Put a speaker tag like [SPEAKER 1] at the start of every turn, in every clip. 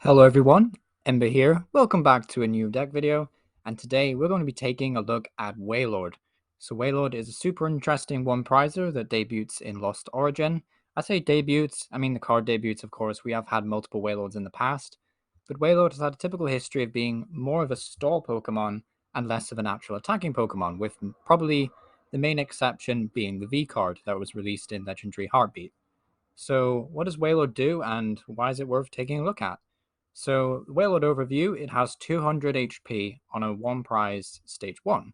[SPEAKER 1] Hello everyone, Ember here. Welcome back to a new deck video, and today we're going to be taking a look at Wailord. So Wailord is a super interesting one prizer that debuts in Lost Origin. I say debuts, I mean the card debuts of course. We have had multiple Wailords in the past, but Wailord has had a typical history of being more of a stall Pokemon and less of a natural attacking Pokemon, with probably the main exception being the V card that was released in Legendary Heartbeat. So what does Wailord do, and why is it worth taking a look at? So Wailord overview, it has 200 HP on a one prize stage 1.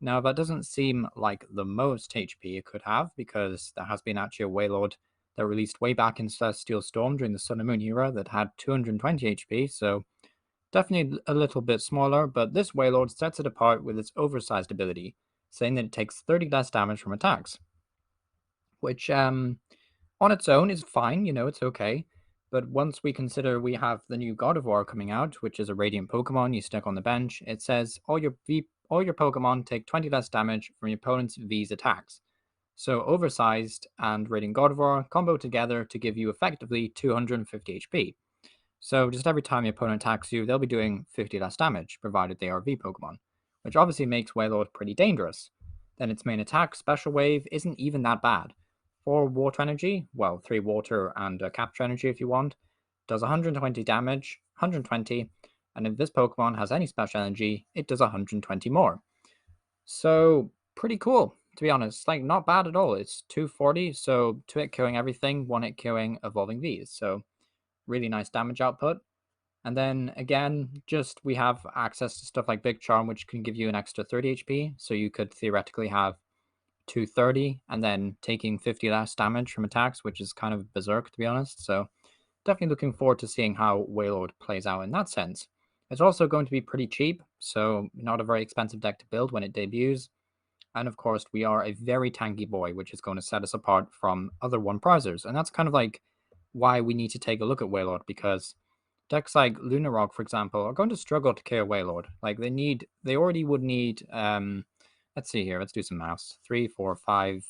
[SPEAKER 1] Now that doesn't seem like the most HP it could have, because there has been actually a Wailord that released way back in Celestial Storm during the Sun and Moon era that had 220 HP, so definitely a little bit smaller, but this Wailord sets it apart with its oversized ability, saying that it takes 30 less damage from attacks, which on its own is fine, it's okay. But once we consider we have the new God of War coming out, which is a Radiant Pokemon you stick on the bench, it says all your Pokemon take 20 less damage from your opponent's V's attacks. So oversized and Radiant God of War combo together to give you effectively 250 HP. So just every time your opponent attacks you, they'll be doing 50 less damage, provided they are V Pokemon, which obviously makes Wailord pretty dangerous. Then its main attack, Special Wave, isn't even that bad. 4 water energy, well, 3 water and capture energy if you want, does 120 damage, 120, and if this Pokemon has any special energy, it does 120 more. So, pretty cool, to be honest. Like, not bad at all. It's 240, so 2 hit killing everything, 1 hit killing evolving Vs. So, really nice damage output. And then again, just we have access to stuff like Big Charm, which can give you an extra 30 HP. So you could theoretically have 230 and then taking 50 less damage from attacks, which is kind of berserk, to be honest. So definitely looking forward to seeing how Wailord plays out in that sense. It's also going to be pretty cheap, so not a very expensive deck to build when it debuts. And of course, we are a very tanky boy, which is going to set us apart from other one prizers. And that's kind of like why we need to take a look at Wailord, because decks like Lunarog, for example, are going to struggle to KO Wailord. Like they already would need let's see here, let's do some maths. 3, 4, 5,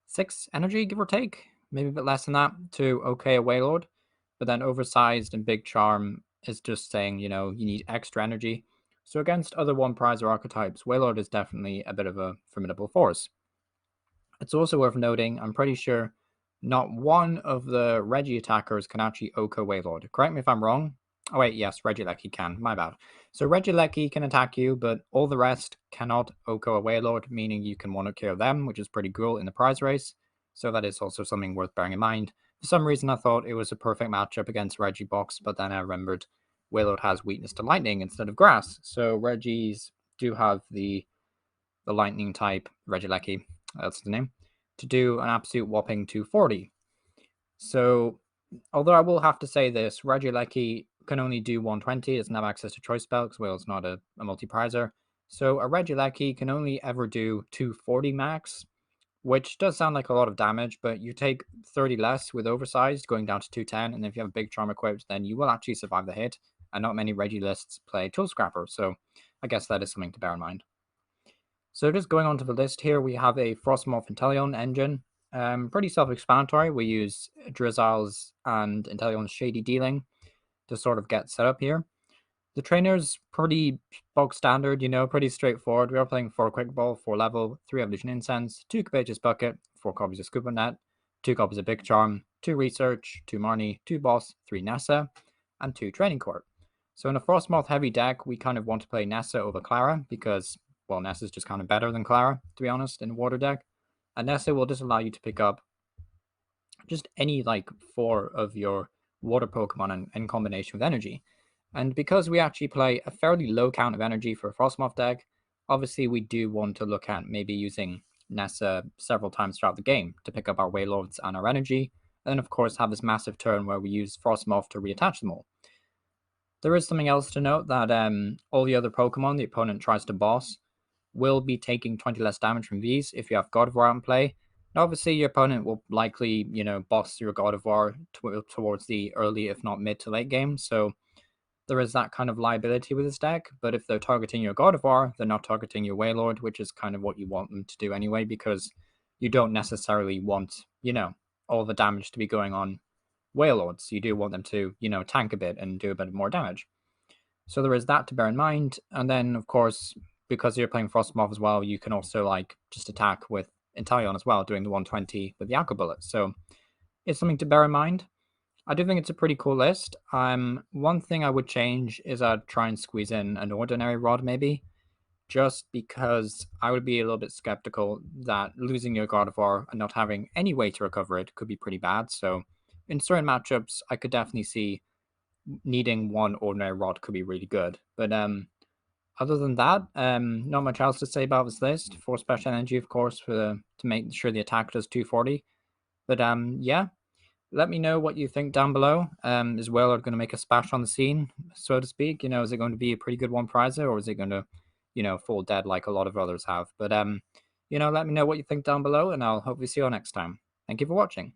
[SPEAKER 1] 6 energy, give or take. Maybe a bit less than that to OK a Wailord. But then oversized and big charm is just saying, you need extra energy. So against other one prize or archetypes, Wailord is definitely a bit of a formidable force. It's also worth noting, I'm pretty sure not one of the Reggie attackers can actually Oko Wailord. Correct me if I'm wrong. Oh wait, yes, Regieleki can. My bad. So Regieleki can attack you, but all the rest cannot Oko a Wailord, meaning you can one-KO them, which is pretty cool in the prize race. So that is also something worth bearing in mind. For some reason, I thought it was a perfect matchup against Regibox, but then I remembered Wailord has weakness to lightning instead of grass. So Regis do have the lightning type Regieleki, that's the name, to do an absolute whopping 240. So, although I will have to say this, Regieleki can only do 120, doesn't have access to choice spell because Whale's not a multi-prizer. So a Regieleki can only ever do 240 max, which does sound like a lot of damage, but you take 30 less with oversized, going down to 210, and if you have a big charm equipped, then you will actually survive the hit, and not many Regi lists play Tool Scrapper, so I guess that is something to bear in mind. So just going on to the list here, we have a Frostmoth Inteleon engine. Pretty self-explanatory. We use Drizzle's and Inteleon's Shady Dealing to sort of get set up here. The trainer's pretty bog standard, pretty straightforward. We are playing 4 Quick Ball, 4 Level, 3 Evolution Incense, 2 Capacious Bucket, 4 copies of Scuba Net, 2 copies of Big Charm, 2 Research, 2 Marnie, 2 Boss, 3 Nessa, and 2 Training Court. So in a Frostmoth heavy deck, we kind of want to play Nessa over Clara because, well, Nessa's just kind of better than Clara, to be honest, in a water deck. And Nessa will just allow you to pick up just any, like, 4 of your water Pokemon in combination with energy. And because we actually play a fairly low count of energy for a Frostmoth deck, obviously we do want to look at maybe using Nessa several times throughout the game to pick up our Wailords and our energy, and then of course have this massive turn where we use Frostmoth to reattach them all. There is something else to note, that all the other Pokemon the opponent tries to boss will be taking 20 less damage from these if you have God of War in play. Now, obviously, your opponent will likely, boss your God of War towards the early, if not mid to late game. So there is that kind of liability with this deck. But if they're targeting your God of War, they're not targeting your Wailord, which is kind of what you want them to do anyway, because you don't necessarily want, all the damage to be going on Wailord, so you do want them to, tank a bit and do a bit more damage. So there is that to bear in mind. And then, of course, because you're playing Frostmoth as well, you can also like just attack with Intalion as well, doing the 120 with the Aqua Bullet. So it's something to bear in mind. I do think it's a pretty cool list. One thing I would change is I'd try and squeeze in an ordinary rod, maybe, just because I would be a little bit skeptical that losing your Gardevoir and not having any way to recover it could be pretty bad. So in certain matchups, I could definitely see needing one ordinary rod could be really good. But other than that, not much else to say about this list. For special energy, of course, to make sure the attack does 240. But yeah, let me know what you think down below. Is Wailord going to make a splash on the scene, so to speak? Is it going to be a pretty good one prizer, or is it going to, fall dead like a lot of others have? But let me know what you think down below, and I'll hopefully see you all next time. Thank you for watching.